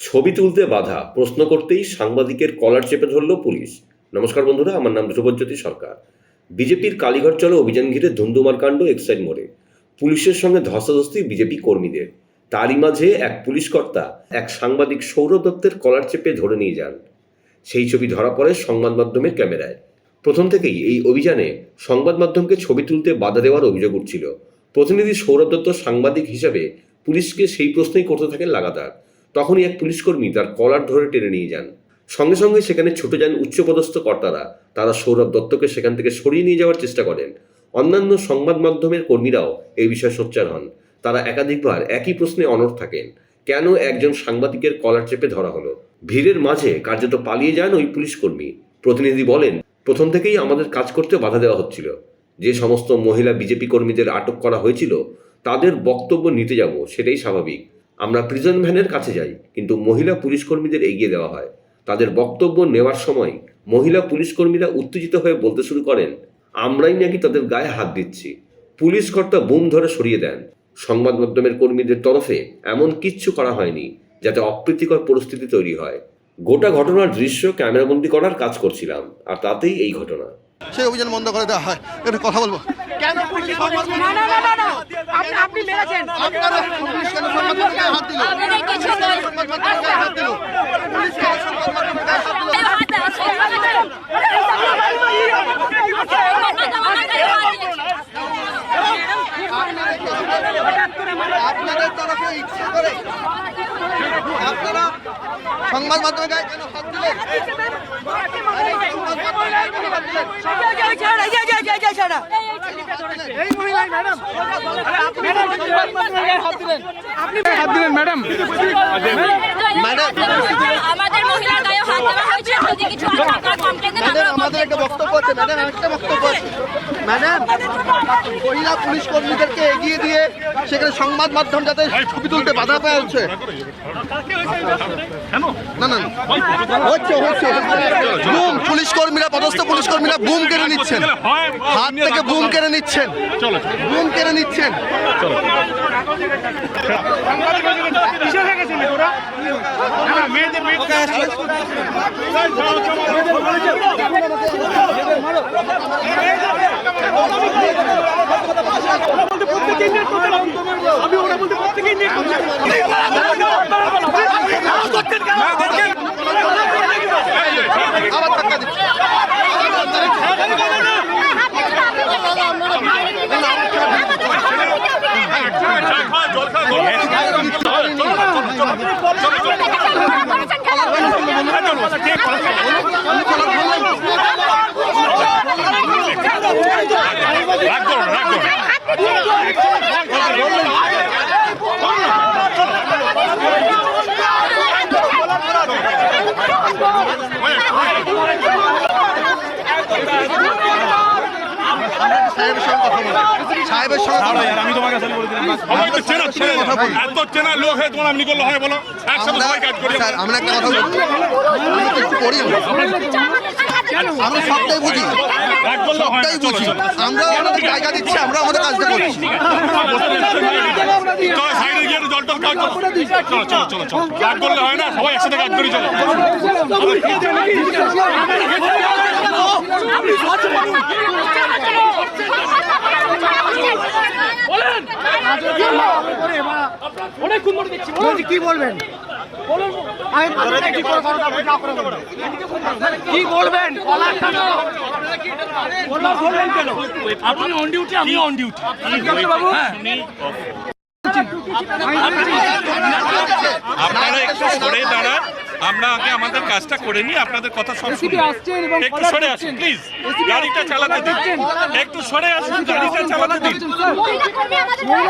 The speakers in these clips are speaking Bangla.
ছবি তুলতে বাধা, প্রশ্ন করতেই সাংবাদিকের কলার চেপে ধরল পুলিশ। নমস্কার বন্ধুরা, আমার নাম ধ্রুবজ্যোতি সরকার। বিজেপির কালীঘর চলো অভিযান ঘিরে ধুন্ধুমার কাণ্ড এক্সাইড মোড়ে। পুলিশের সঙ্গে ধস্তাধস্তি বিজেপি কর্মীদের। তারই মাঝে এক পুলিশ কর্তা এক সাংবাদিক সৌরভ দত্তের কলার চেপে ধরে নিয়ে যান। সেই ছবি ধরা পড়ে সংবাদ মাধ্যমের ক্যামেরায়। প্রথম থেকেই এই অভিযানে সংবাদ মাধ্যমকে ছবি তুলতে বাধা দেওয়ার অভিযোগ উঠছিল। প্রতিনিধি সৌরভ দত্ত সাংবাদিক হিসাবে পুলিশকে সেই প্রশ্নই করতে থাকেন লাগাতার। তখনই এক পুলিশকর্মী তার কলার ধরে টেনে নিয়ে যান। সঙ্গে সঙ্গে সেখানে ছুটে যান উচ্চপদস্থ কর্তারা। তারা সৌরভ দত্তকে সেখান থেকে সরিয়ে নিয়ে যাওয়ার চেষ্টা করেন। অন্যান্য সংবাদ মাধ্যমের কর্মীরাও এই বিষয়ে সোচ্চার হন। তারা একাধিকবার একই প্রশ্নে অনড় থাকেন, কেন একজন সাংবাদিকের কলার চেপে ধরা হলো। ভিড়ের মাঝে কার্যত পালিয়ে যান ওই পুলিশকর্মী। প্রতিনিধি বলেন, প্রথম থেকেই আমাদের কাজ করতে বাধা দেওয়া হচ্ছিল। যে সমস্ত মহিলা বিজেপি কর্মীদের আটক করা হয়েছিল তাদের বক্তব্য নিতে যাব, সেটাই স্বাভাবিক। আমরা প্রিজন ভ্যানের কাছে যাই, কিন্তু মহিলা পুলিশকর্মীদের এগিয়ে দেওয়া হয়। তাদের বক্তব্য নেওয়ার সময় মহিলা পুলিশকর্মীরা উত্তেজিত হয়ে বলতে শুরু করেন, আমরাই নাকি তাদের গায়ে হাত দিচ্ছি। পুলিশ কর্তা বুম ধরে সরিয়ে দেন। সংবাদ মাধ্যমের কর্মীদের তরফে এমন কিচ্ছু করা হয়নি যাতে অপ্রীতিকর পরিস্থিতি তৈরি হয়। গোটা ঘটনার দৃশ্য ক্যামেরাবন্দি করার কাজ করছিলাম, আর তাতেই এই ঘটনা। সেই অভিযান বন্ধ করে দেওয়া হয়। একটু কথা বলবো। কেন পুলিশ আপনি মেরেছেন? আপনারা পুলিশ কেন সংবাদমাধ্যমে হাত দিল? আপনারা কিছু সংবাদমাধ্যমে হাত দিল? পুলিশ কেন সংবাদমাধ্যমে হাত দিল? আপনাদের তরফে ইচ্ছা করে আপনারা সংবাদ মাধ্যমে গায়ে কেন হাত দিলেন? আমাদের একটা বক্তব্য আছে ম্যাডাম, একটা বক্তব্য আছে ম্যাডাম। মহিলা পুলিশ কর্মীদেরকে এগিয়ে দিয়ে সেখানে সংবাদ মাধ্যম যাতে ছবি তুলতে বাধা পাওয়া হচ্ছে। না না হচ্ছে বুম, পুলিশ কর্মীরা, পদস্থ পুলিশ কর্মীরা বুম কেড়ে নিচ্ছেন, হাত থেকে বুম কেড়ে নিচ্ছেন, বুম কেড়ে নিচ্ছেন। সাহেবের সঙ্গে আমি তোমাকে এত চেনা লোক হয়ে তোমার আপনি করলে হয় বলো? একসাথে সবাই কাজ করি। আমরা একটা কথা করি, আমরা সবটাই বুঝি, সবটাই বুঝি। আমরা আমাদের জায়গা দিচ্ছি, আমরা আমাদের কাজটা করছি। সাইডে গিয়ে জল টল কাজ চলো চলো চলো চলো, কাজ করলে হয় না, সবাই একসাথে কাজ করি। চলো কি বলবেন? কি বলবেন? আপনি অন ডিউটি, আমি অন ডিউটি। আপনারা একটু সরে দাঁড়ান, আমরা আগে আমাদের কাজটা করে নিই, আপনাদের কথা সব শুনি। একটু সরে আসুন প্লিজ, গাড়িটা চালাতে দিন। একটু সরে আসুন, গাড়িটা চালাতে দিন।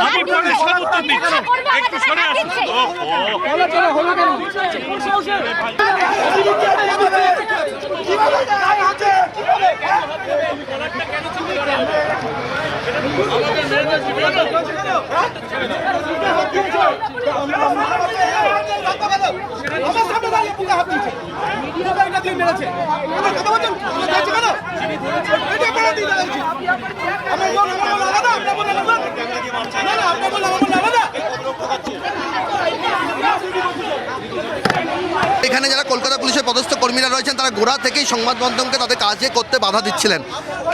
আমি পরিষ্কার উত্তর দিচ্ছি, একটু সরে আসুন। এখানে যারা কলকাতা পুলিশের পদস্থ কর্মীরা রয়েছেন তারা গোড়া থেকেই সংবাদ মাধ্যমকে তাদের কাজে করতে বাধা দিচ্ছিলেন।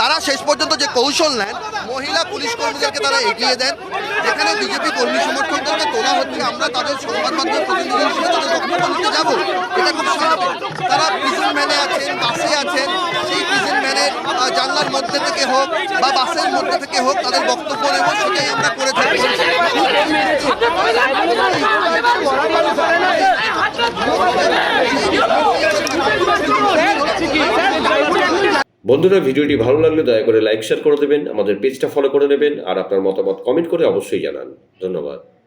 তারা শেষ পর্যন্ত যে কৌশল নেন, মহিলা পুলিশ কর্মীদেরকে তারা এগিয়ে দেন। যেখানে বিজেপি কর্মী সমর্থকদেরকে তোলা হচ্ছে, আমরা তাদের সংবাদ মাধ্যমের প্রতিনিধি হিসেবে তাদের বক্তব্য নিতে যাবো, এটা খুব স্বাভাবিক। তারা প্রিজন ম্যানে আছেন, বাসে আছেন, সেই প্রিজন ম্যানের জানলার মধ্যে থেকে হোক বা বাসের মধ্যে থেকে হোক তাদের বক্তব্য নেব, সেটাই আমরা করে থাকি। বন্ধুরা, ভিডিওটি ভালো লাগলে দয়া করে লাইক শেয়ার করে দেবেন, আমাদের পেজটা ফলো করে নেবেন আর আপনার মতামত কমেন্ট করে অবশ্যই জানান। ধন্যবাদ।